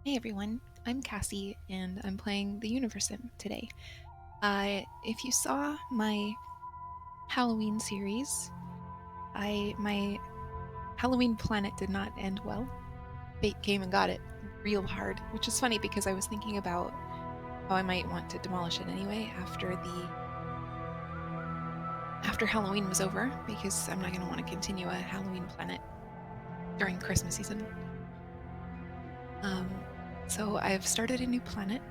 Hey everyone, I'm Cassie and I'm playing the Universim today. If you saw my Halloween series, my Halloween planet did not end well. Fate came and got it real hard, which is funny because I was thinking about how I might want to demolish it anyway after Halloween was over, because I'm not going to want to continue a Halloween planet during Christmas season. So I've started a new planet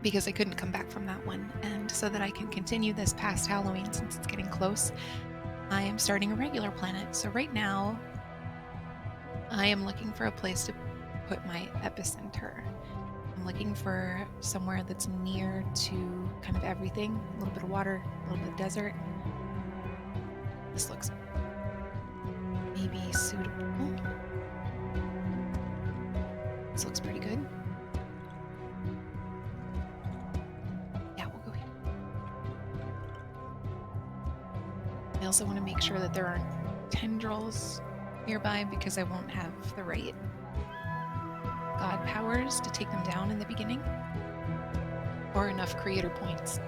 because I couldn't come back from that one, and so that I can continue this past Halloween since it's getting close, I am starting a regular planet. So right now, I am looking for a place to put my epicenter. I'm looking for somewhere that's near to kind of everything, a little bit of water, a little bit of desert. This looks maybe suitable. This looks pretty good. Yeah, we'll go here. I also want to make sure that there aren't tendrils nearby because I won't have the right god powers to take them down in the beginning, or enough creator points.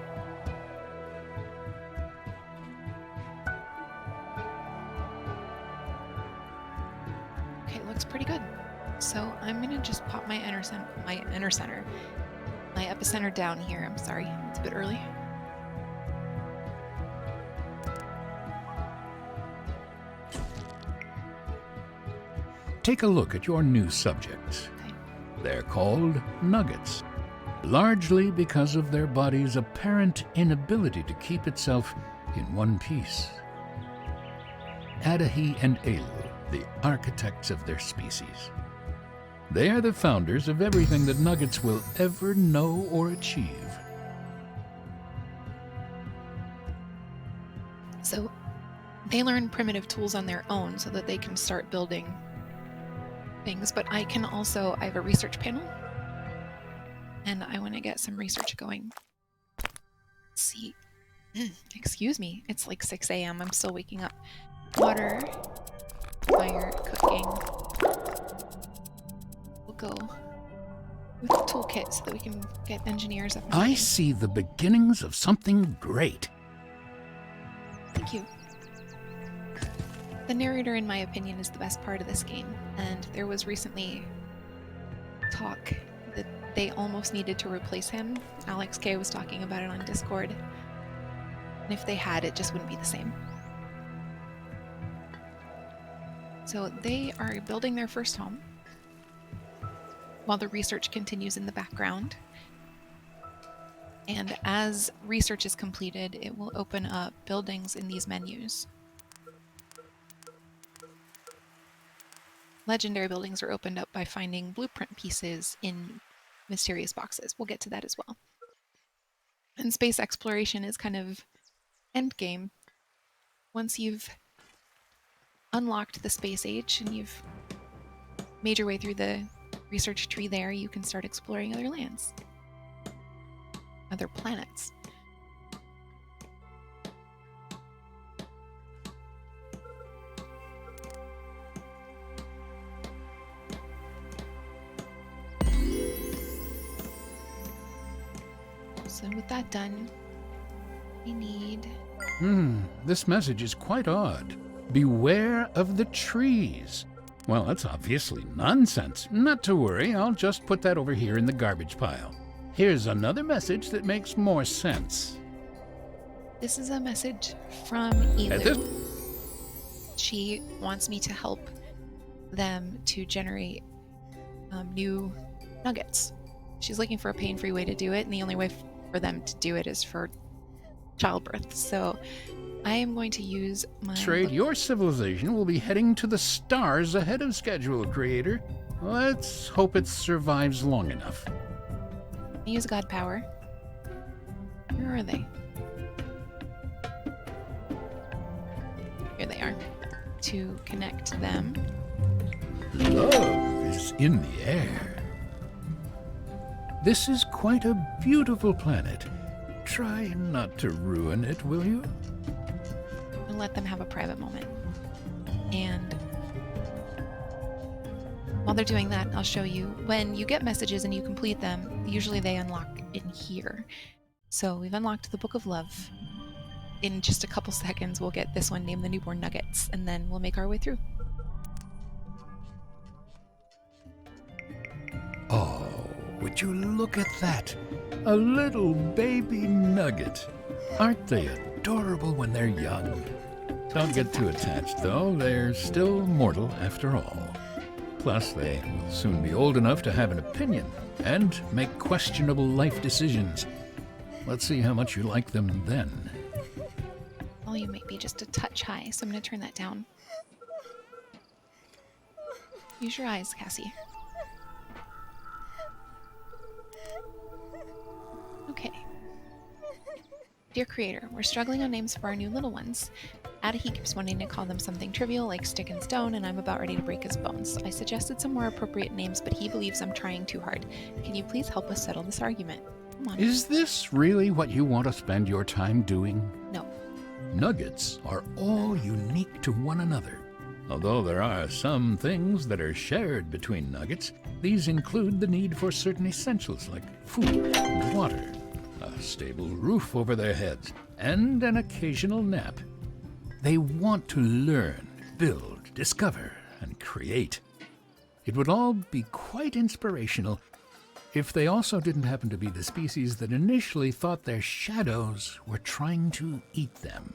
Okay, it looks pretty good. So I'm gonna just pop my epicenter down here. I'm sorry, it's a bit early. Take a look at your new subjects. Okay. They're called nuggets, largely because of their body's apparent inability to keep itself in one piece. Atthe and anew, the architects of their species. They are the founders of everything that nuggets will ever know or achieve. So they learn primitive tools on their own so that they can start building things, but I have a research panel and I want to get some research going. Let's see. Excuse me, it's like 6 a.m. I'm still waking up. Water, fire, cooking. We'll go with the toolkit so that we can get engineers up. I see the beginnings of something great. Thank you. The narrator, in my opinion, is the best part of this game, and there was recently talk that they almost needed to replace him. Alex K was talking about it on Discord, and if they had, it just wouldn't be the same. So they are building their first home while the research continues in the background. And as research is completed, it will open up buildings in these menus. Legendary buildings are opened up by finding blueprint pieces in mysterious boxes. We'll get to that as well. And space exploration is kind of endgame. Once you've unlocked the space age and you've made your way through the research tree there, you can start exploring other lands, other planets. So with that done, we need... This message is quite odd. Beware of the trees. Well, that's obviously nonsense. Not to worry, I'll just put that over here in the garbage pile. Here's another message that makes more sense. This is a message from anew. She wants me to help them to generate new nuggets. She's looking for a pain-free way to do it, and the only way for them to do it is for childbirth. So I am going to use my... Trade, your civilization will be heading to the stars ahead of schedule, Creator. Let's hope it survives long enough. I use God power. Where are they? Here they are. To connect them. Love is in the air. This is quite a beautiful planet. Try not to ruin it, will you? I'll let them have a private moment. And While they're doing that, I'll show you when you get messages and you complete them, usually they unlock in here. So we've unlocked the Book of Love. In just a couple seconds, we'll get this one named the Newborn Nuggets, and then we'll make our way through. Oh, would you look at that? A little baby nugget. Aren't they adorable when they're young? Don't get too attached, though. They're still mortal after all. Plus, they will soon be old enough to have an opinion and make questionable life decisions. Let's see how much you like them then. Volume might be just a touch high, so I'm going to turn that down. Use your eyes, Cassie. Okay. Dear Creator, we're struggling on names for our new little ones. Atthe keeps wanting to call them something trivial like Stick and Stone, and I'm about ready to break his bones. I suggested some more appropriate names, but he believes I'm trying too hard. Can you please help us settle this argument? Come on. Is this really what you want to spend your time doing? No. Nuggets are all unique to one another. Although there are some things that are shared between nuggets, these include the need for certain essentials like food and water, a stable roof over their heads, and an occasional nap. They want to learn, build, discover, and create. It would all be quite inspirational if they also didn't happen to be the species that initially thought their shadows were trying to eat them.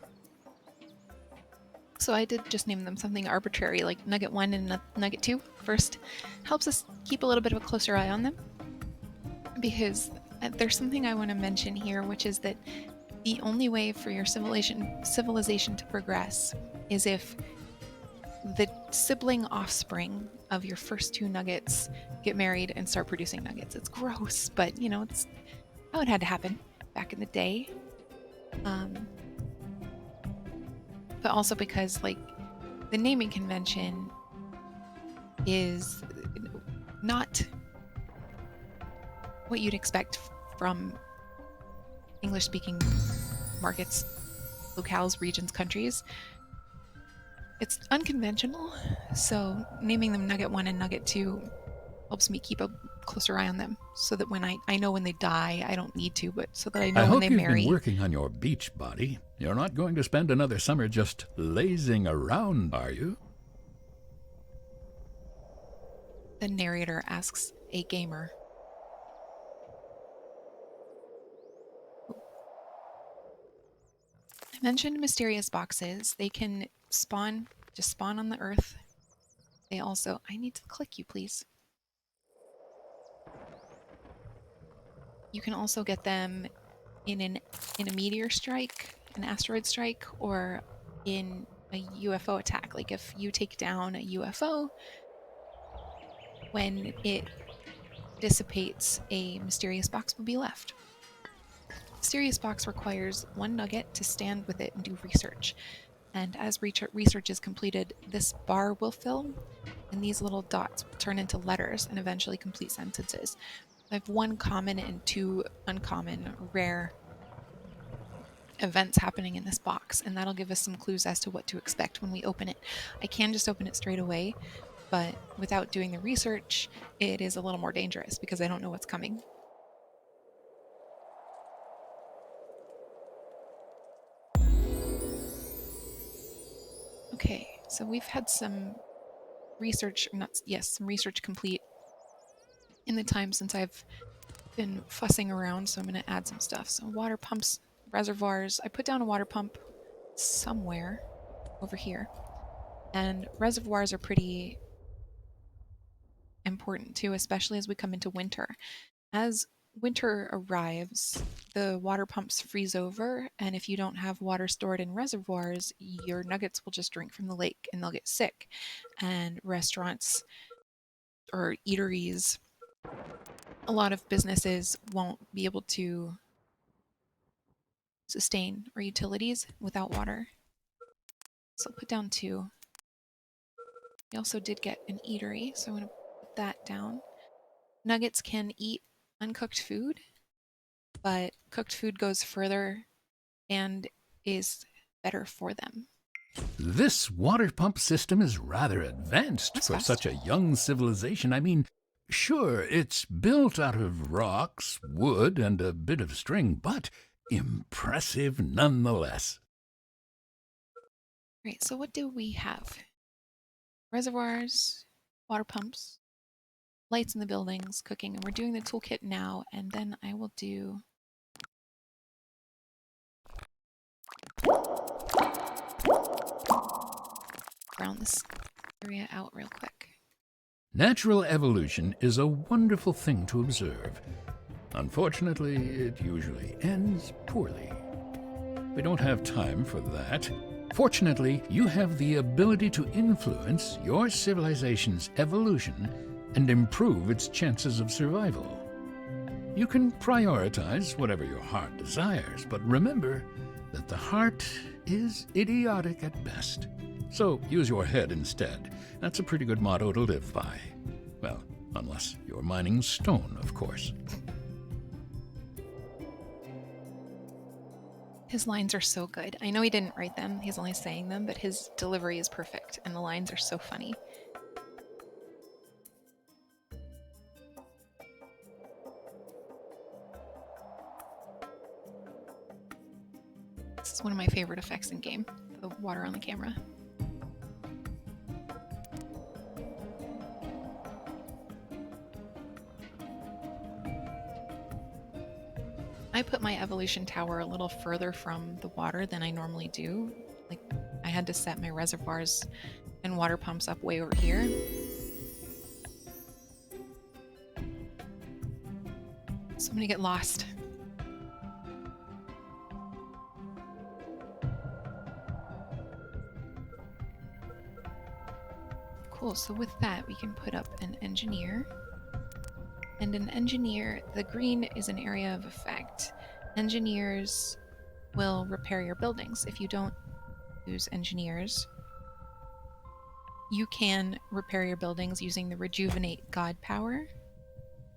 So I did just name them something arbitrary, like Nugget 1 and Nugget 2 first. Helps us keep a little bit of a closer eye on them. Because there's something I want to mention here, which is that the only way for your civilization to progress is if the sibling offspring of your first two nuggets get married and start producing nuggets. It's gross, but you know, it's how it had to happen back in the day. But also because like the naming convention is not what you'd expect from English-speaking markets, locales, regions, countries. It's unconventional, so naming them Nugget 1 and Nugget 2 helps me keep a closer eye on them, so that when I know when they die, I don't need to, but so that I know when they marry. I hope you've been working on your beach body. You're not going to spend another summer just lazing around, are you? The narrator asks a gamer. I mentioned mysterious boxes. They can just spawn on the earth. They also, I need to click you, please. You can also get them in a meteor strike, an asteroid strike, or in a UFO attack. Like if you take down a UFO, when it dissipates, a mysterious box will be left. Mysterious box requires one nugget to stand with it and do research. And as research is completed, this bar will fill, and these little dots will turn into letters and eventually complete sentences. I have one common and two uncommon, rare events happening in this box, and that'll give us some clues as to what to expect when we open it. I can just open it straight away, but without doing the research, it is a little more dangerous because I don't know what's coming. Okay, so we've had some research, some research complete in the time since I've been fussing around, so I'm going to add some stuff. So water pumps, reservoirs. I put down a water pump somewhere over here, and reservoirs are pretty important too, especially as we come into winter. As winter arrives, the water pumps freeze over, and if you don't have water stored in reservoirs, your nuggets will just drink from the lake and they'll get sick. And restaurants or eateries, a lot of businesses won't be able to sustain, or utilities without water. So I'll put down 2. We also did get an eatery, so I'm going to put that down. Nuggets can eat uncooked food, but cooked food goes further and is better for them. This water pump system is rather advanced That's for fast. such a young civilization. I mean, sure, it's built out of rocks, wood, and a bit of string, but impressive nonetheless. Right, so what do we have? Reservoirs, water pumps, lights in the buildings, cooking, and we're doing the toolkit now, and then I will do round this area out real quick. Natural evolution is a wonderful thing to observe. Unfortunately, it usually ends poorly. We don't have time for that. Fortunately, you have the ability to influence your civilization's evolution and improve its chances of survival. You can prioritize whatever your heart desires, but remember that the heart is idiotic at best. So use your head instead. That's a pretty good motto to live by. Well, unless you're mining stone, of course. His lines are so good. I know he didn't write them, he's only saying them, but his delivery is perfect, and the lines are so funny. This is one of my favorite effects in game, the water on the camera. I put my evolution tower a little further from the water than I normally do. Like, I had to set my reservoirs and water pumps up way over here. So I'm gonna get lost. Cool, so with that we can put up an engineer. And an engineer, the green is an area of effect. Engineers will repair your buildings. If you don't use engineers, you can repair your buildings using the rejuvenate god power.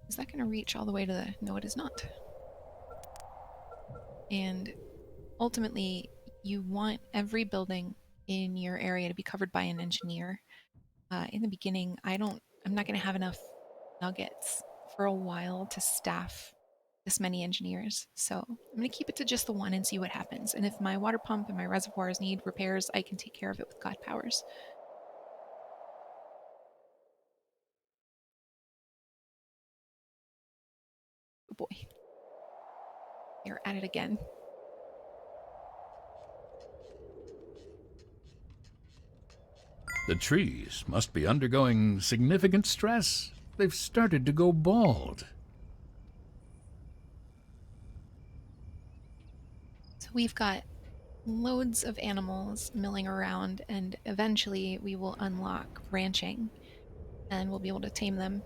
Is that going to reach all the way to the... No, it is not. And ultimately, you want every building in your area to be covered by an engineer. In the beginning, I'm not going to have enough nuggets for a while to staff this many engineers. So I'm going to keep it to just the one and see what happens. And if my water pump and my reservoirs need repairs, I can take care of it with god powers. Oh boy. You're at it again. The trees must be undergoing significant stress. They've started to go bald. So we've got loads of animals milling around, and eventually we will unlock ranching and we'll be able to tame them.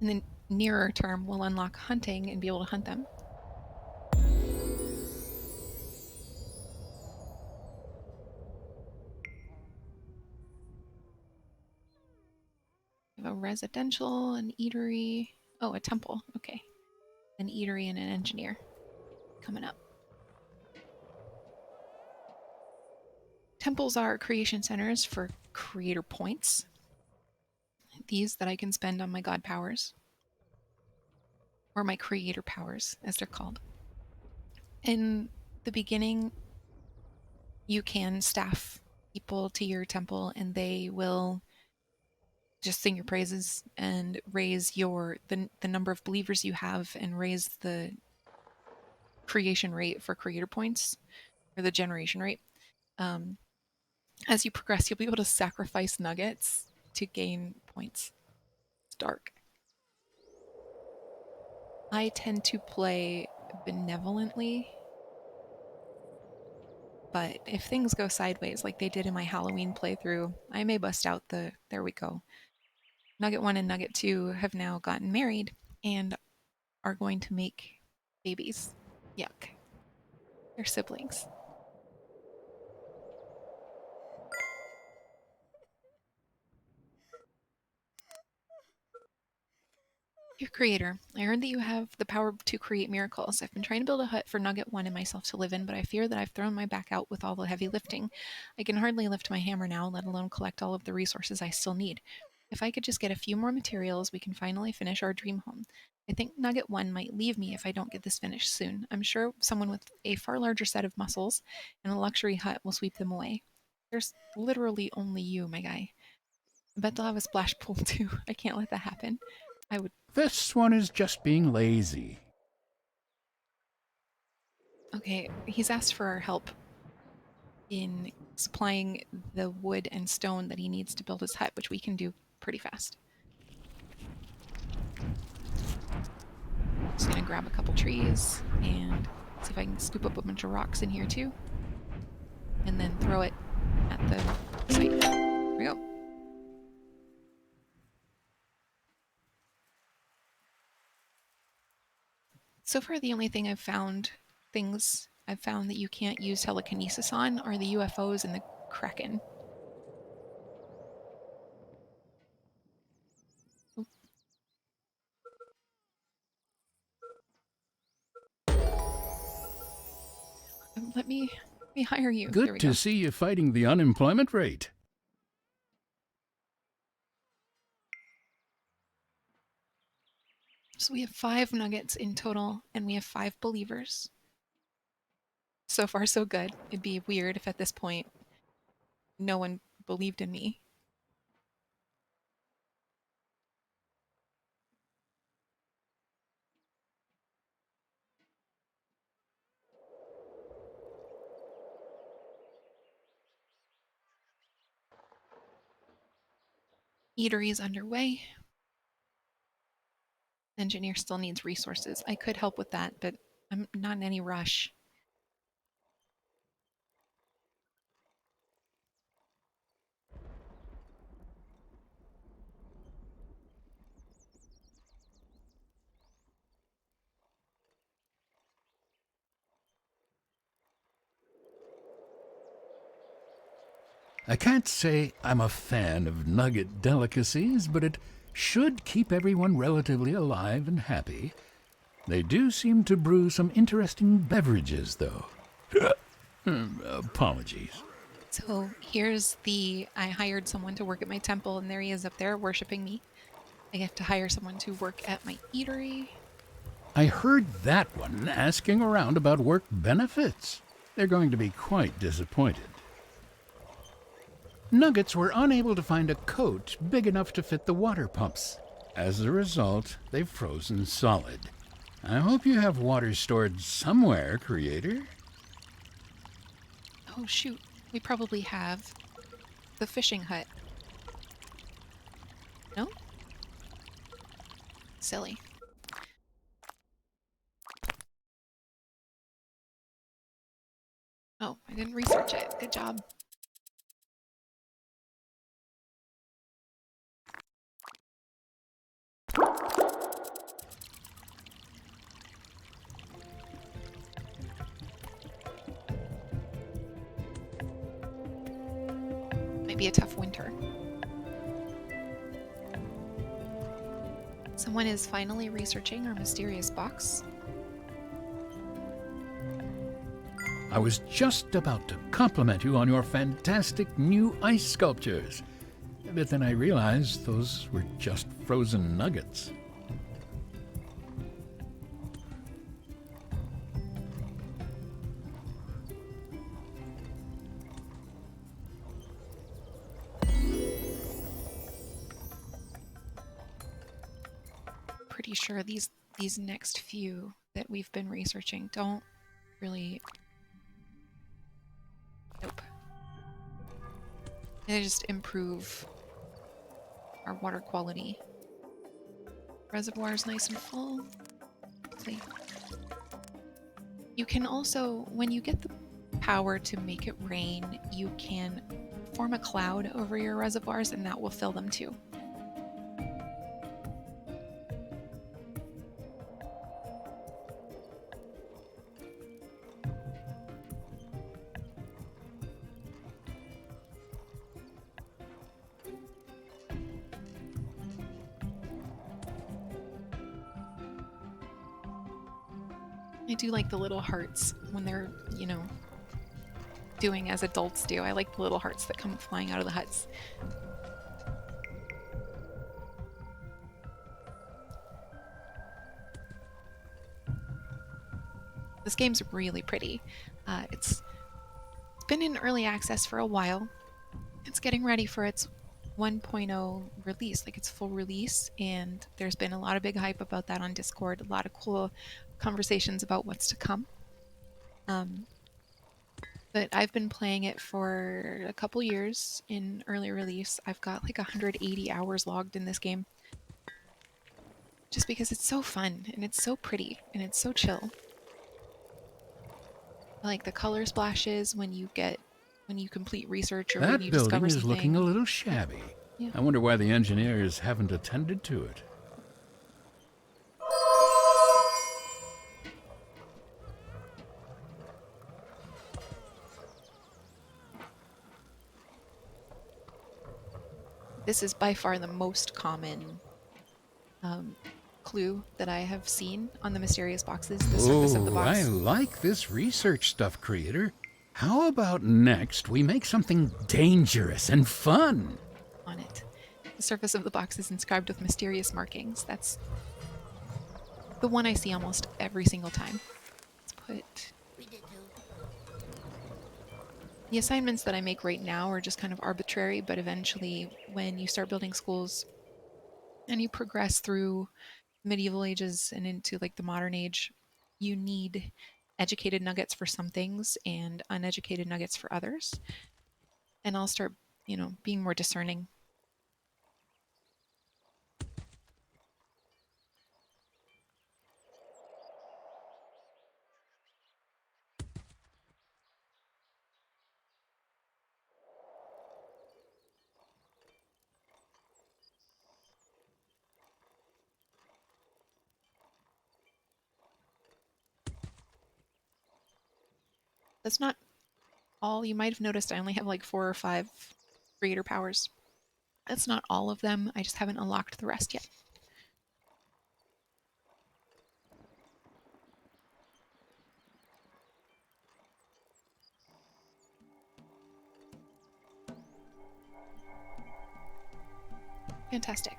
In the nearer term, we'll unlock hunting and be able to hunt them. We have a residential, an eatery. Oh, a temple. Okay. An eatery and an engineer coming up. Temples are creation centers for creator points. These that I can spend on my god powers. Or my creator powers, as they're called. In the beginning, you can staff people to your temple and they will just sing your praises and raise the number of believers you have and raise the creation rate for creator points, or the generation rate. As you progress, you'll be able to sacrifice nuggets to gain points. It's dark. I tend to play benevolently, but if things go sideways like they did in my Halloween playthrough, I may bust out the... There we go. Nugget 1 and Nugget 2 have now gotten married and are going to make babies. Yuck. They're siblings. Creator, I heard that you have the power to create miracles. I've been trying to build a hut for Nugget 1 and myself to live in, but I fear that I've thrown my back out with all the heavy lifting. I can hardly lift my hammer now, let alone collect all of the resources I still need. If I could just get a few more materials, we can finally finish our dream home. I think Nugget 1 might leave me if I don't get this finished soon. I'm sure someone with a far larger set of muscles and a luxury hut will sweep them away. There's literally only you, my guy. I bet they'll have a splash pool too. I can't let that happen. I would. This one is just being lazy. Okay, he's asked for our help in supplying the wood and stone that he needs to build his hut, which we can do pretty fast. Just gonna grab a couple trees and see if I can scoop up a bunch of rocks in here too. And then throw it at the site. There we go. So far, the only thing things I've found that you can't use telekinesis on are the UFOs and the Kraken. Let me hire you. There Good we to go. see you fighting the unemployment rate. So we have 5 nuggets in total, and we have 5 believers. So far, so good. It'd be weird if at this point no one believed in me. Eatery is underway. Engineer still needs resources. I could help with that, but I'm not in any rush. I can't say I'm a fan of nugget delicacies, but it should keep everyone relatively alive and happy. They do seem to brew some interesting beverages, though. Apologies. So here's I hired someone to work at my temple, and there he is up there worshiping me. I have to hire someone to work at my eatery. I heard that one asking around about work benefits. They're going to be quite disappointed. Nuggets were unable to find a coat big enough to fit the water pumps. As a result, they've frozen solid. I hope you have water stored somewhere, Creator. Oh shoot, we probably have the fishing hut. No? Silly. Oh, I didn't research it. Good job. Might be a tough winter. Someone is finally researching our mysterious box. I was just about to compliment you on your fantastic new ice sculptures, but then I realized those were just frozen nuggets. Pretty sure these next few that we've been researching don't really. Nope. They just improve our water quality. Reservoir's nice and full. See. You can also, when you get the power to make it rain, you can form a cloud over your reservoirs and that will fill them too. I do like the little hearts when they're, doing as adults do. I like the little hearts that come flying out of the huts. This game's really pretty. It's been in early access for a while. It's getting ready for its 1.0 release, like its full release, and there's been a lot of big hype about that on Discord, a lot of cool conversations about what's to come. But I've been playing it for a couple years in early release. I've got like 180 hours logged in this game just because it's so fun and it's so pretty and it's so chill. I like the color splashes when you complete research or when That you building discover is something. looking a little shabby. Yeah. I wonder why the engineers haven't attended to it. This is by far the most common clue that I have seen on the mysterious boxes, the surface of the box. I like this research stuff, creator. How about next we make something dangerous and fun? On it. The surface of the box is inscribed with mysterious markings. That's the one I see almost every single time. Let's put... The assignments that I make right now are just kind of arbitrary, but eventually when you start building schools and you progress through medieval ages and into like the modern age, you need educated nuggets for some things and uneducated nuggets for others. And I'll start, being more discerning. That's not all. You might have noticed I only have like 4 or 5 creator powers. That's not all of them. I just haven't unlocked the rest yet. Fantastic.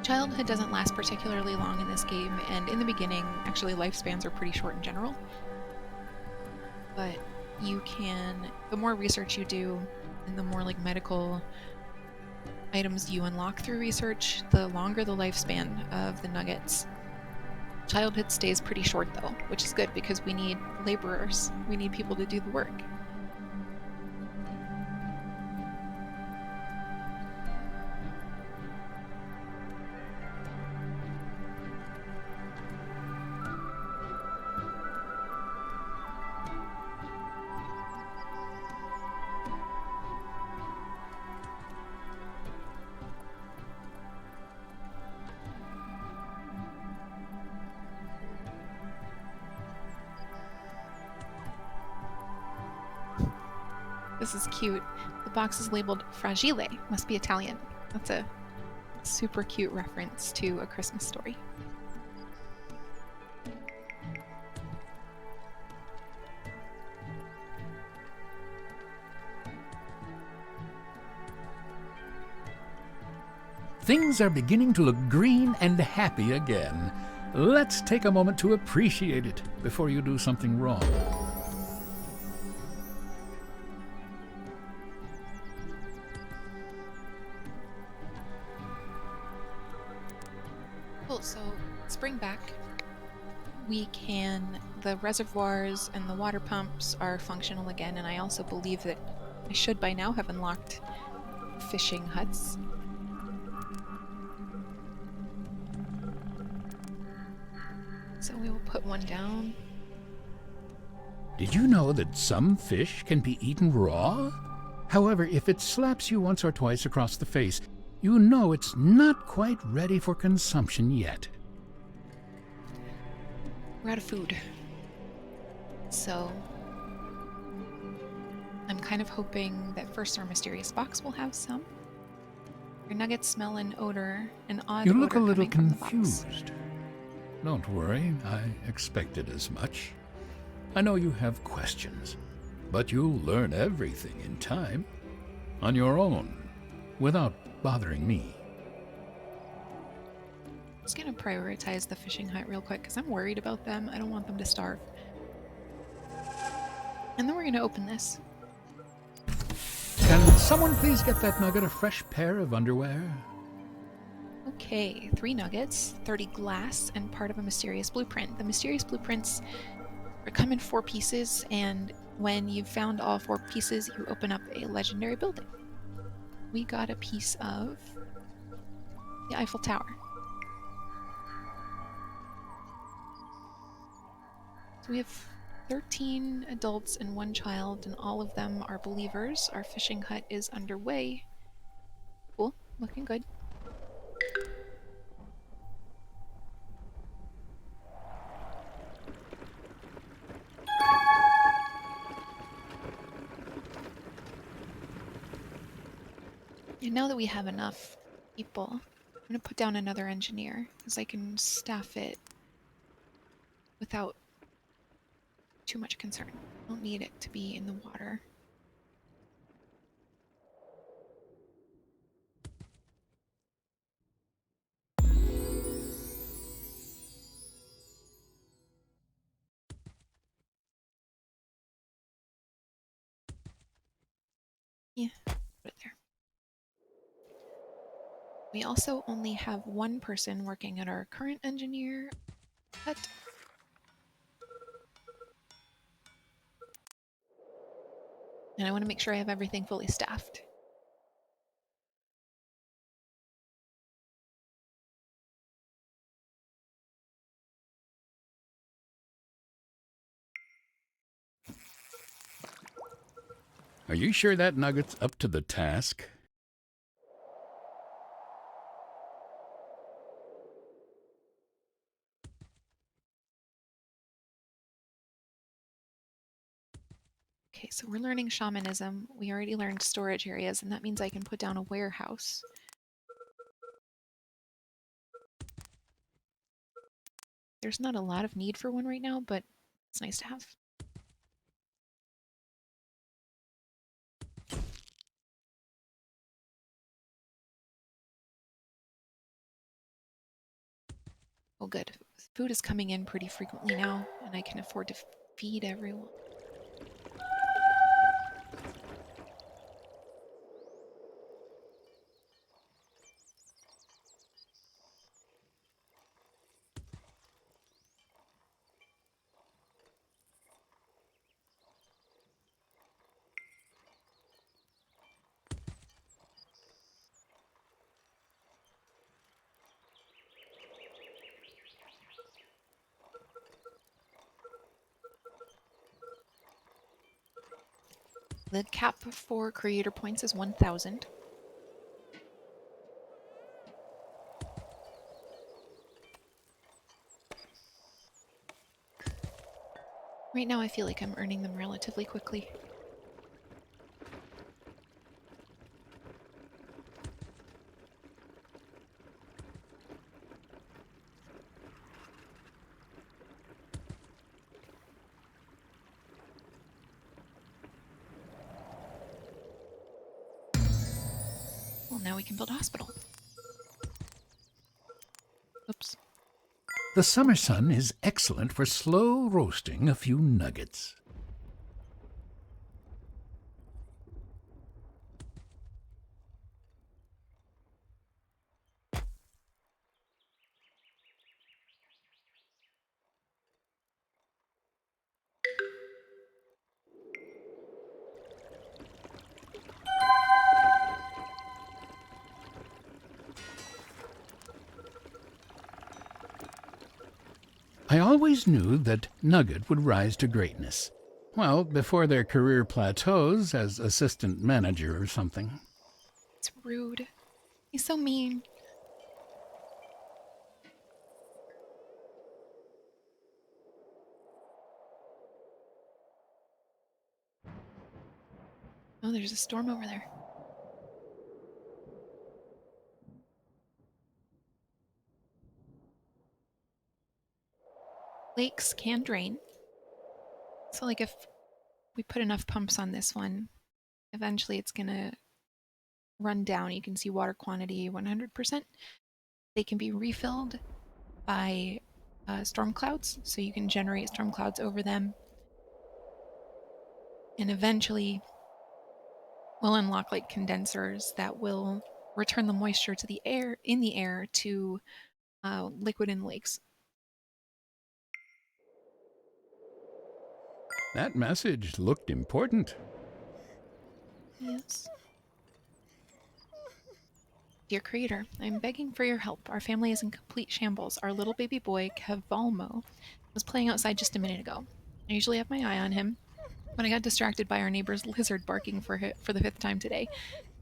Childhood doesn't last particularly long in this game, and in the beginning, actually lifespans are pretty short in general. But the more research you do, and the more like medical items you unlock through research, the longer the lifespan of the nuggets. Childhood stays pretty short though, which is good because we need laborers. We need people to do the work. This is cute. The box is labeled Fragile. Must be Italian. That's a super cute reference to A Christmas Story. Things are beginning to look green and happy again. Let's take a moment to appreciate it before you do something wrong. Cool, so spring back. The reservoirs and the water pumps are functional again, and I also believe that I should by now have unlocked fishing huts. So we will put one down. Did you know that some fish can be eaten raw? However, if it slaps you once or twice across the face, you know it's not quite ready for consumption yet. We're out of food. So I'm kind of hoping that first our mysterious box will have some. Your nuggets smell an odd You look a odor little coming from the box. confused. Don't worry, I expected as much. I know you have questions, but you'll learn everything in time, on your own, without bothering me. I'm just gonna prioritize the fishing hut real quick because I'm worried about them. I don't want them to starve. And then we're gonna open this. Can someone please get that nugget a fresh pair of underwear? Okay, 3 nuggets, 30 glass, and part of a mysterious blueprint. The mysterious blueprints come in 4 pieces, and when you've found all 4 pieces, you open up a legendary building. We got a piece of the Eiffel Tower. So we have 13 adults and 1 child, and all of them are believers. Our fishing hut is underway. Cool, looking good. And now that we have enough people, I'm going to put down another engineer because I can staff it without too much concern. I don't need it to be in the water. Yeah, put it there. We also only have 1 person working at our current engineer hut. And I want to make sure I have everything fully staffed. Are you sure that nugget's up to the task? Okay, so we're learning shamanism. We already learned storage areas, and that means I can put down a warehouse. There's not a lot of need for one right now, but it's nice to have. Oh, good. Food is coming in pretty frequently now, and I can afford to feed everyone. The cap for creator points is 1,000. Right now I feel like I'm earning them relatively quickly. Well, now we can build a hospital. Oops. The summer sun is excellent for slow roasting a few nuggets. I always knew that Nugget would rise to greatness. Well, before their career plateaus as assistant manager or something. It's rude. He's so mean. Oh, there's a storm over there. Lakes can drain. So like if we put enough pumps on this one, eventually it's gonna run down. You can see water quantity 100%. They can be refilled by storm clouds, so you can generate storm clouds over them. And eventually we'll unlock like condensers that will return the moisture to the air to liquid in lakes. That message looked important. Yes. Dear Creator, I'm begging for your help. Our family is in complete shambles. Our little baby boy, Cavalmo, was playing outside just a minute ago. I usually have my eye on him, but I got distracted by our neighbor's lizard barking for the 5th time today.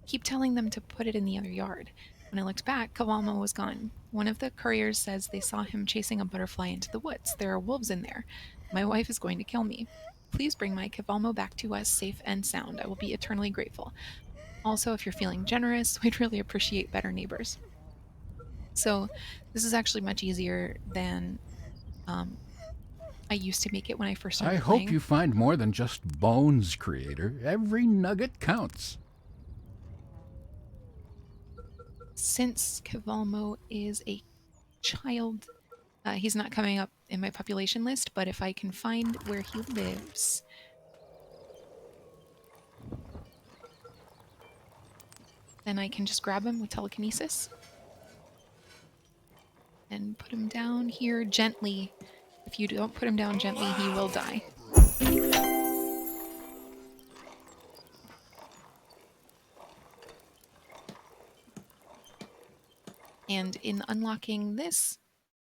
Keep telling them to put it in the other yard. When I looked back, Cavalmo was gone. One of the couriers says they saw him chasing a butterfly into the woods. There are wolves in there. My wife is going to kill me. Please bring my Cavalmo back to us safe and sound. I will be eternally grateful. Also, if you're feeling generous, we'd really appreciate better neighbors. So this is actually much easier than I used to make it when I first I started hope playing. you find more than just bones, Creator. Every nugget counts. Since Cavalmo is a child, he's not coming up in my population list, but if I can find where he lives, then I can just grab him with telekinesis and put him down here gently. If you don't put him down gently, he will die. And in unlocking this,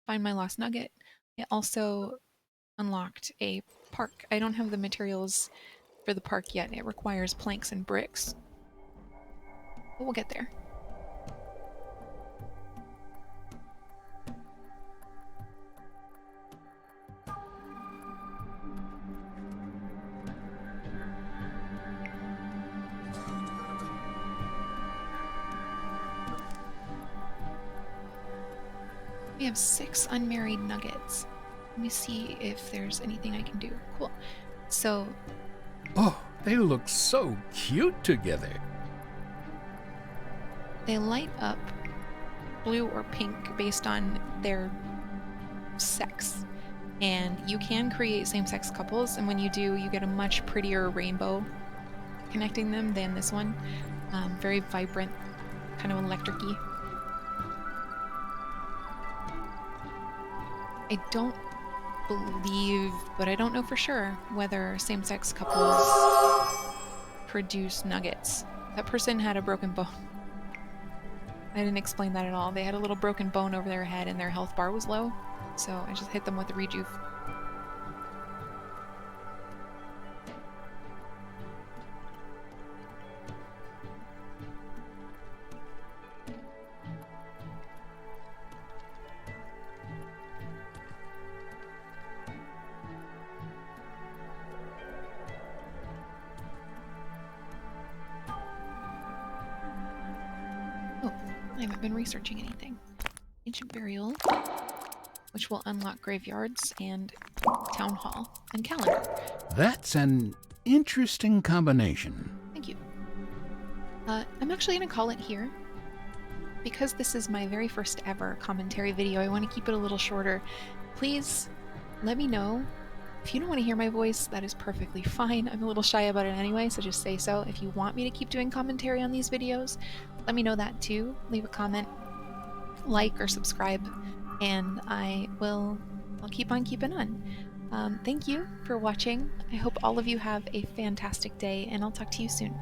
Find My Lost Nugget, it also unlocked a park. I don't have the materials for the park yet. It requires planks and bricks. But we'll get there. We have 6 unmarried nuggets. Let me see if there's anything I can do. Cool. So Oh, they look so cute together. they light up blue or pink based on their sex. And you can create same-sex couples, and when you do, you get a much prettier rainbow connecting them than this one. Very vibrant, kind of electric-y. I don't believe, but I don't know for sure, whether same-sex couples produce nuggets. That person had a broken bone. I didn't explain that at all. They had a little broken bone over their head and their health bar was low, so I just hit them with the rejuve. Oh, I haven't been researching anything. Ancient burial, which will unlock graveyards and town hall and calendar. That's an interesting combination. Thank you. I'm actually going to call it here. Because this is my very first ever commentary video, I want to keep it a little shorter. Please let me know. If you don't want to hear my voice, that is perfectly fine. I'm a little shy about it anyway, so just say so. If you want me to keep doing commentary on these videos, let me know that too. Leave a comment, like, or subscribe, and I'll keep on keeping on. Thank you for watching. I hope all of you have a fantastic day, and I'll talk to you soon.